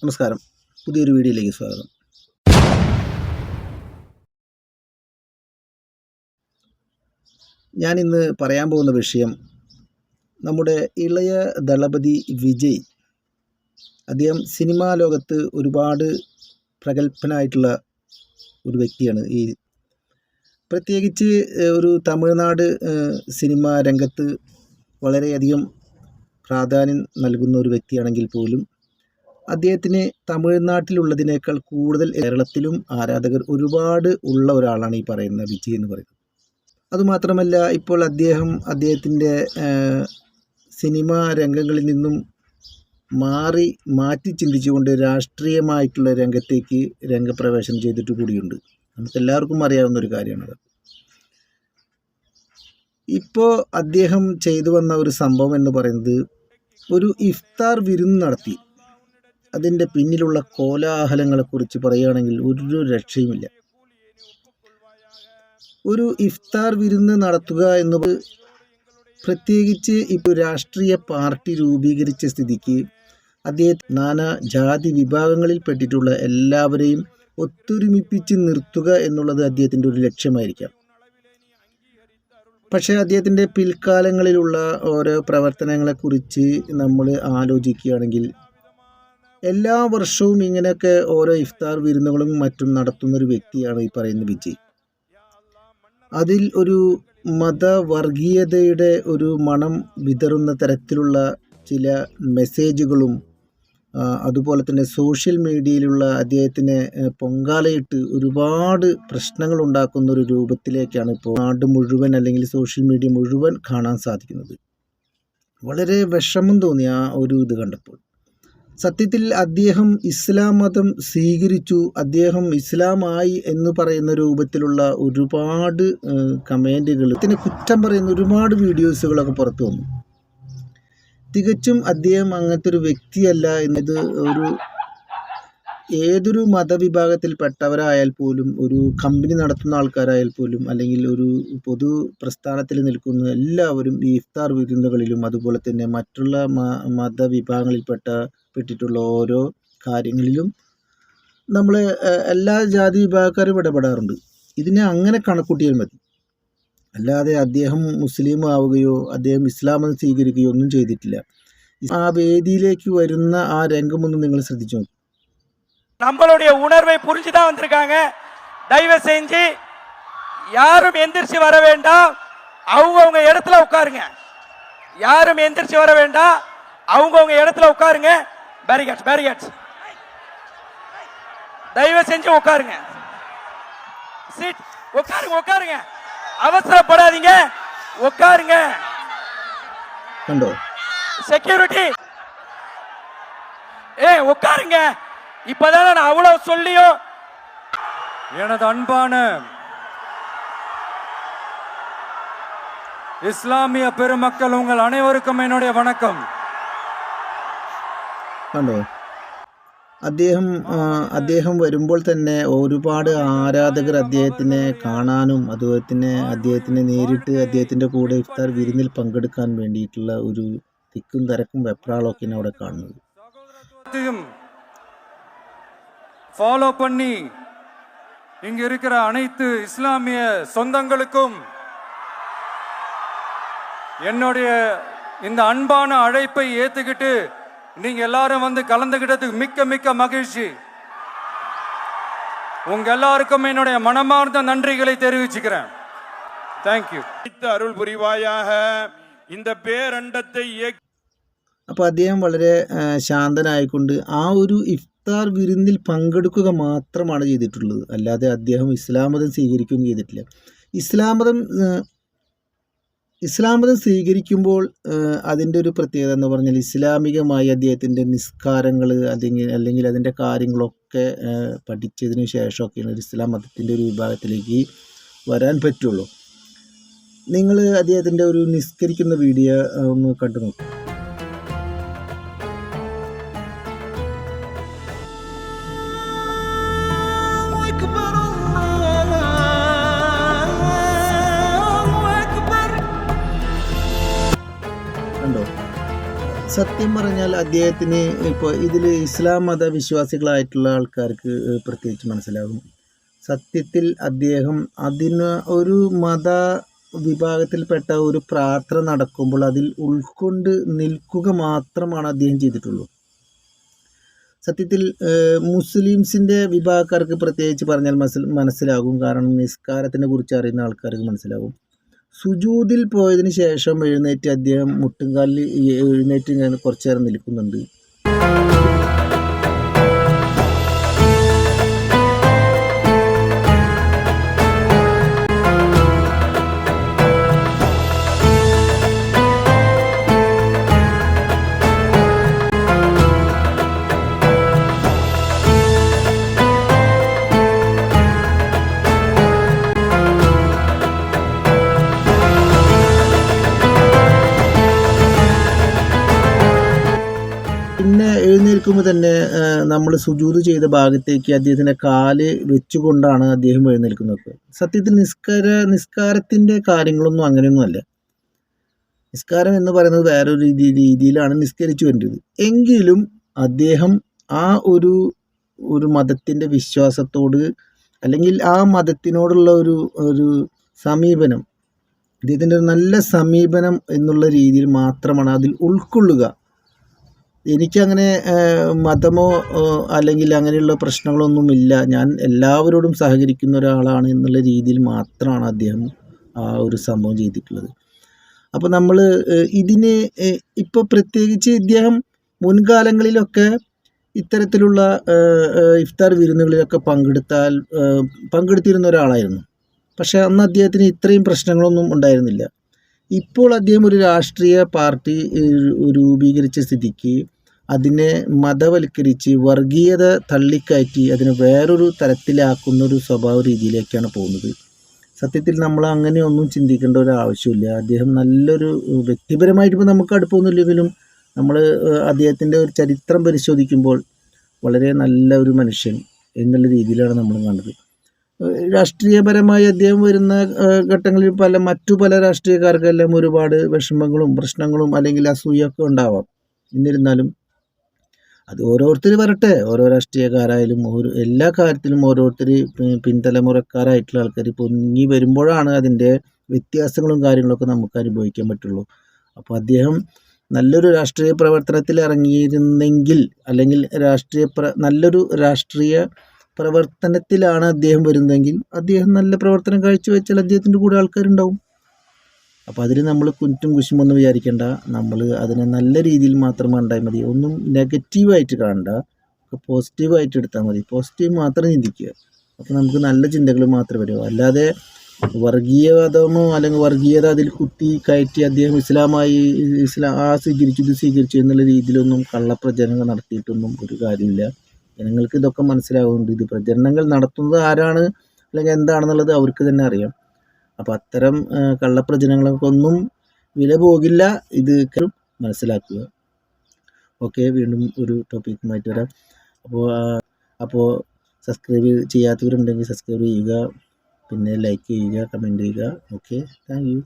നമസ്കാരം, പുതിയൊരു വീഡിയോയിലേക്ക് സ്വാഗതം. ഞാനിന്ന് പറയാൻ പോകുന്ന വിഷയം നമ്മുടെ ഇളയ ദളപതി വിജയ്. അദ്ദേഹം സിനിമാ ലോകത്ത് ഒരുപാട് പ്രഗത്ഭനായിട്ടുള്ള ഒരു വ്യക്തിയാണ്. പ്രത്യേകിച്ച് ഒരു തമിഴ്നാട് സിനിമാ രംഗത്ത് വളരെയധികം പ്രാധാന്യം നൽകുന്ന ഒരു വ്യക്തിയാണെങ്കിൽ പോലും അദ്ദേഹത്തിന് തമിഴ്നാട്ടിലുള്ളതിനേക്കാൾ കൂടുതൽ കേരളത്തിലും ആരാധകർ ഒരുപാട് ഉള്ള ഒരാളാണ് ഈ പറയുന്ന വിജയ് എന്ന് പറയുന്നത്. അതുമാത്രമല്ല, ഇപ്പോൾ അദ്ദേഹത്തിൻ്റെ സിനിമാ രംഗങ്ങളിൽ നിന്നും മാറ്റി ചിന്തിച്ചുകൊണ്ട് രാഷ്ട്രീയമായിട്ടുള്ള രംഗത്തേക്ക് രംഗപ്രവേശനം ചെയ്തിട്ട് കൂടിയുണ്ട്. നമുക്കെല്ലാവർക്കും അറിയാവുന്ന ഒരു കാര്യമാണത്. ഇപ്പോൾ അദ്ദേഹം ചെയ്തു വന്ന ഒരു സംഭവം എന്ന് പറയുന്നത്, ഒരു ഇഫ്താർ വിരുന്ന് നടത്തി. അതിൻ്റെ പിന്നിലുള്ള കോലാഹലങ്ങളെക്കുറിച്ച് പറയുകയാണെങ്കിൽ ഒരു രക്ഷയുമില്ല. ഒരു ഇഫ്താർ വിരുന്ന് നടത്തുക എന്നത്, പ്രത്യേകിച്ച് ഇപ്പോൾ രാഷ്ട്രീയ പാർട്ടി രൂപീകരിച്ച സ്ഥിതിക്ക് നാനാ ജാതി വിഭാഗങ്ങളിൽ പെട്ടിട്ടുള്ള എല്ലാവരെയും ഒത്തൊരുമിപ്പിച്ച് നിർത്തുക എന്നുള്ളത് അദ്ദേഹത്തിൻ്റെ ഒരു ലക്ഷ്യമായിരിക്കാം. പക്ഷേ അദ്ദേഹത്തിൻ്റെ പിൽക്കാലങ്ങളിലുള്ള ഓരോ പ്രവർത്തനങ്ങളെക്കുറിച്ച് നമ്മൾ ആലോചിക്കുകയാണെങ്കിൽ, എല്ലാ വർഷവും ഇങ്ങനെയൊക്കെ ഓരോ ഇഫ്താർ വിരുന്നുകളും മറ്റും നടത്തുന്നൊരു വ്യക്തിയാണ് ഈ പറയുന്ന വിജയ്. അതിൽ ഒരു മതവർഗീയതയുടെ ഒരു മണം വിതറുന്ന തരത്തിലുള്ള ചില മെസ്സേജുകളും, അതുപോലെ തന്നെ സോഷ്യൽ മീഡിയയിലുള്ള അദ്ദേഹത്തിനെ പൊങ്കാലയിട്ട് ഒരുപാട് പ്രശ്നങ്ങൾ ഉണ്ടാക്കുന്ന ഒരു രൂപത്തിലേക്കാണ് ഇപ്പോൾ നാട് മുഴുവൻ അല്ലെങ്കിൽ സോഷ്യൽ മീഡിയ മുഴുവൻ കാണാൻ സാധിക്കുന്നത്. വളരെ വിഷമം തോന്നി ആ ഒരു ഇത് കണ്ടപ്പോൾ. സത്യത്തിൽ അദ്ദേഹം ഇസ്ലാം മതം സ്വീകരിച്ചു, അദ്ദേഹം ഇസ്ലാമായി എന്ന് പറയുന്ന രൂപത്തിലുള്ള ഒരുപാട് കമൻറ്റുകൾ, ഇതിനെ കുറ്റം പറയുന്ന ഒരുപാട് വീഡിയോസുകളൊക്കെ പുറത്തു വന്നു. തികച്ചും അദ്ദേഹം അങ്ങനത്തെ ഒരു വ്യക്തിയല്ല എന്നത് ഏതൊരു മതവിഭാഗത്തിൽപ്പെട്ടവരായാൽ പോലും, ഒരു കമ്പനി നടത്തുന്ന ആൾക്കാരായാൽ പോലും, അല്ലെങ്കിൽ ഒരു പൊതു പ്രസ്ഥാനത്തിൽ നിൽക്കുന്ന എല്ലാവരും ഈ ഇഫ്താർ വിരുന്നുകളിലും അതുപോലെ തന്നെ മറ്റുള്ള മതവിഭാഗങ്ങളിൽപ്പെട്ടിട്ടുള്ള ഓരോ കാര്യങ്ങളിലും നമ്മൾ എല്ലാ ജാതി വിഭാഗക്കാരും ഇടപെടാറുണ്ട്. ഇതിനെ അങ്ങനെ കണക്കൂട്ടിയാൽ മതി. അല്ലാതെ അദ്ദേഹം മുസ്ലിം ആവുകയോ അദ്ദേഹം ഇസ്ലാം മതം സ്വീകരിക്കുകയോ ഒന്നും ചെയ്തിട്ടില്ല. ആ വേദിയിലേക്ക് വരുന്ന ആ രംഗമൊന്നും നിങ്ങൾ ശ്രദ്ധിച്ചു നോക്കി. நம்மளுடைய உணர்வை புரிஞ்சுதான் வந்திருக்காங்க. தயவு செஞ்சு யாரும் எந்திரிச்சு வர வேண்டாம், அவங்கவுங்க இடத்துல உட்காருங்க. யாரும் எந்திரிச்சு வர வேண்டாம், அவங்கவுங்க இடத்துல உட்காருங்க. பேரிகேட்ஸ் தயவு செஞ்சு உட்காருங்க. சீட் உட்காருங்க. அவசரப்படாதீங்க, உட்காருங்க. கண்டோ செக்யூரிட்டி உட்காருங்க. இப்பதான் நான் அவ்வளவு சொல்லியும், எனது அன்பான இஸ்லாமிய பெருமக்கள், உங்கள் அனைவருக்கும் என்னுடைய வணக்கம். കണ്ടോ, അദ്ദേഹം വരുമ്പോൾ തന്നെ ഒരുപാട് ആരാധകർ അദ്ദേഹത്തിനെ കാണാനും അതുപോലെ തന്നെ അദ്ദേഹത്തിനെ നേരിട്ട് അദ്ദേഹത്തിൻ്റെ കൂടെ ഇഫ്താർ വിരുന്നിൽ പങ്കെടുക്കാൻ വേണ്ടിയിട്ടുള്ള ഒരു തിക്കും തിരക്കും വെപ്രാളൊക്കെയാണ് അവിടെ കാണുന്നത്. ஃபாலோ பண்ணி இங்க இருக்கிற அனைத்து இஸ்லாமிய சொந்தங்களுக்கும் என்னுடைய இந்த அன்பான அழைப்பை ஏத்துக்கிட்டு நீங்க எல்லாரும் வந்து கலந்துகிட்டதுக்கு மிக்க மிக்க மகிழ்ச்சி. உங்க எல்லாருக்கும் என்னுடைய மனமார்ந்த நன்றிகளை தெரிவிச்சுக்கிறேன். தேங்க்யூ. அருள் புரிவாயாக. இந்த பேரண்டத்தை അപ്പോൾ അദ്ദേഹം വളരെ ശാന്തനായിക്കൊണ്ട് ആ ഒരു ഇഫ്താർ വിരുന്നിൽ പങ്കെടുക്കുക മാത്രമാണ് ചെയ്തിട്ടുള്ളത്. അല്ലാതെ അദ്ദേഹം ഇസ്ലാം മതം സ്വീകരിക്കുകയും ചെയ്തിട്ടില്ല. ഇസ്ലാം മതം സ്വീകരിക്കുമ്പോൾ അതിൻ്റെ ഒരു പ്രത്യേകത എന്ന് പറഞ്ഞാൽ, ഇസ്ലാമികമായി അദ്ദേഹത്തിൻ്റെ നിസ്കാരങ്ങൾ അല്ലെങ്കിൽ അതിൻ്റെ കാര്യങ്ങളൊക്കെ പഠിച്ചതിന് ശേഷമൊക്കെയാണ് ഒരു ഇസ്ലാം മതത്തിൻ്റെ ഒരു വിഭാഗത്തിലേക്ക് വരാൻ പറ്റുള്ളൂ. നിങ്ങൾ അദ്ദേഹത്തിൻ്റെ ഒരു നിസ്കരിക്കുന്ന വീഡിയോ ഒന്ന് കണ്ടു നോക്കും. സത്യം പറഞ്ഞാൽ അദ്ദേഹത്തിന് ഇപ്പോൾ ഇതിൽ ഇസ്ലാം മതവിശ്വാസികളായിട്ടുള്ള ആൾക്കാർക്ക് പ്രത്യേകിച്ച് മനസ്സിലാകും. സത്യത്തിൽ അദ്ദേഹം അതിന് ഒരു മത വിഭാഗത്തിൽപ്പെട്ട ഒരു പ്രാർത്ഥന നടക്കുമ്പോൾ അതിൽ ഉൾക്കൊണ്ട് നിൽക്കുക മാത്രമാണ് അദ്ദേഹം ചെയ്തിട്ടുള്ളൂ. സത്യത്തിൽ മുസ്ലിംസിൻ്റെ വിഭാഗക്കാർക്ക് പ്രത്യേകിച്ച് പറഞ്ഞാൽ മനസ്സിലാകും. കാരണം നിസ്കാരത്തിനെ കുറിച്ച് അറിയുന്ന ആൾക്കാർക്ക് മനസ്സിലാകും. സുജൂദിൽ പോയതിന് ശേഷം എഴുന്നേറ്റ് അദ്ദേഹം മുട്ടുംകാലിൽ എഴുന്നേറ്റ് ഇങ്ങനെ കുറച്ചു നേരം നിൽക്കുന്നുണ്ട്. പിന്നെ എഴുന്നേൽക്കുമ്പോൾ തന്നെ നമ്മൾ സുജൂദ് ചെയ്ത ഭാഗത്തേക്ക് അദ്ദേഹത്തിൻ്റെ കാല് വെച്ചുകൊണ്ടാണ് അദ്ദേഹം എഴുന്നേൽക്കുന്നത്. സത്യത്തിൽ നിസ്കാരത്തിൻ്റെ കാര്യങ്ങളൊന്നും അങ്ങനെയൊന്നുമല്ല. നിസ്കാരം എന്ന് പറയുന്നത് വേറൊരു രീതിയിലാണ് നിസ്കരിച്ചു വേണ്ടത്. എങ്കിലും അദ്ദേഹം ആ ഒരു മതത്തിൻ്റെ വിശ്വാസത്തോട് അല്ലെങ്കിൽ ആ മതത്തിനോടുള്ള ഒരു സമീപനം, അദ്ദേഹത്തിൻ്റെ ഒരു നല്ല സമീപനം എന്നുള്ള രീതിയിൽ മാത്രമാണ് അതിൽ ഉൾക്കൊള്ളുക. എനിക്കങ്ങനെ മതമോ അല്ലെങ്കിൽ അങ്ങനെയുള്ള പ്രശ്നങ്ങളൊന്നുമില്ല, ഞാൻ എല്ലാവരോടും സഹകരിക്കുന്ന ഒരാളാണ് എന്നുള്ള രീതിയിൽ മാത്രമാണ് അദ്ദേഹം ആ ഒരു സംഭവം ചെയ്തിട്ടുള്ളത്. അപ്പോൾ നമ്മൾ ഇതിന് ഇപ്പോൾ പ്രത്യേകിച്ച് ഇദ്ദേഹം മുൻകാലങ്ങളിലൊക്കെ ഇത്തരത്തിലുള്ള ഇഫ്താർ വിരുന്നുകളിലൊക്കെ പങ്കെടുത്തിരുന്ന ഒരാളായിരുന്നു. പക്ഷേ അന്ന് അദ്ദേഹത്തിന് ഇത്രയും പ്രശ്നങ്ങളൊന്നും ഉണ്ടായിരുന്നില്ല. ഇപ്പോൾ അദ്ദേഹം ഒരു രാഷ്ട്രീയ പാർട്ടി രൂപീകരിച്ച സ്ഥിതിക്ക് അതിനെ മതവൽക്കരിച്ച് വർഗീയത തള്ളിക്കയറ്റി അതിനെ വേറൊരു തരത്തിലാക്കുന്നൊരു സ്വഭാവ രീതിയിലേക്കാണ് പോകുന്നത്. സത്യത്തിൽ നമ്മൾ അങ്ങനെയൊന്നും ചിന്തിക്കേണ്ട ഒരു ആവശ്യമില്ല. അദ്ദേഹം നല്ലൊരു വ്യക്തിപരമായിട്ട് ഇപ്പോൾ നമുക്ക് അടുപ്പമൊന്നുമില്ലെങ്കിലും നമ്മൾ അദ്ദേഹത്തിൻ്റെ ഒരു ചരിത്രം പരിശോധിക്കുമ്പോൾ വളരെ നല്ല ഒരു മനുഷ്യൻ എന്നുള്ള രീതിയിലാണ് നമ്മൾ കണ്ടത്. രാഷ്ട്രീയപരമായി അദ്ദേഹം വരുന്ന ഘട്ടങ്ങളിൽ മറ്റു പല രാഷ്ട്രീയക്കാർക്കെല്ലാം ഒരുപാട് വിഷമങ്ങളും പ്രശ്നങ്ങളും അല്ലെങ്കിൽ അസൂയൊക്കെ ഉണ്ടാവാം. എന്നിരുന്നാലും അത് ഓരോരുത്തർ വരട്ടെ. ഓരോ രാഷ്ട്രീയക്കാരായാലും എല്ലാ കാര്യത്തിലും ഓരോരുത്തർ പിൻതലമുറക്കാരായിട്ടുള്ള ആൾക്കാർ പൊങ്ങി വരുമ്പോഴാണ് അതിൻ്റെ വ്യത്യാസങ്ങളും കാര്യങ്ങളൊക്കെ നമുക്ക് അനുഭവിക്കാൻ പറ്റുള്ളൂ. അപ്പോൾ അദ്ദേഹം നല്ലൊരു രാഷ്ട്രീയ പ്രവർത്തനത്തിൽ ഇറങ്ങിയിരുന്നെങ്കിൽ അല്ലെങ്കിൽ നല്ലൊരു രാഷ്ട്രീയ പ്രവർത്തനത്തിലാണ് അദ്ദേഹം വരുന്നതെങ്കിൽ അദ്ദേഹം നല്ല പ്രവർത്തനം കാഴ്ചവെച്ചാൽ അദ്ദേഹത്തിൻ്റെ കൂടെ ആൾക്കാരുണ്ടാവും. അപ്പോൾ അതിൽ നമ്മൾ കുറ്റും കുശുമൊന്നും വിചാരിക്കേണ്ട. നമ്മൾ അതിനെ നല്ല രീതിയിൽ മാത്രം കണ്ടാൽ മതി. ഒന്നും നെഗറ്റീവായിട്ട് കാണണ്ട, പോസിറ്റീവായിട്ട് എടുത്താൽ മതി. പോസിറ്റീവ് മാത്രം ചിന്തിക്കുക. അപ്പോൾ നമുക്ക് നല്ല ചിന്തകൾ മാത്രമേ വരൂ. അല്ലാതെ വർഗീയവാദമോ അല്ലെങ്കിൽ വർഗീയത അതിൽ കുത്തി കയറ്റി അദ്ദേഹം സ്വീകരിച്ചു എന്നുള്ള രീതിയിലൊന്നും കള്ളപ്രചരണങ്ങൾ നടത്തിയിട്ടൊന്നും ഒരു കാര്യമില്ല. ജനങ്ങൾക്ക് ഇതൊക്കെ മനസ്സിലാകുന്നുണ്ട്. ഇത് പ്രചരണങ്ങൾ നടത്തുന്നത് ആരാണ് അല്ലെങ്കിൽ എന്താണെന്നുള്ളത് അവർക്ക് തന്നെ അറിയാം. അപ്പോൾ അത്തരം കള്ളപ്രചരണങ്ങൾക്കൊന്നും വില പോകില്ല. ഇത് മനസ്സിലാക്കുക. ഓക്കെ, വീണ്ടും ഒരു ടോപ്പിക്കുമായിട്ട് വരാം. അപ്പോൾ സബ്സ്ക്രൈബ് ചെയ്യാത്തവരുണ്ടെങ്കിൽ സബ്സ്ക്രൈബ് ചെയ്യുക, പിന്നെ ലൈക്ക് ചെയ്യുക, കമൻറ്റ് ചെയ്യുക. Okay, thank you.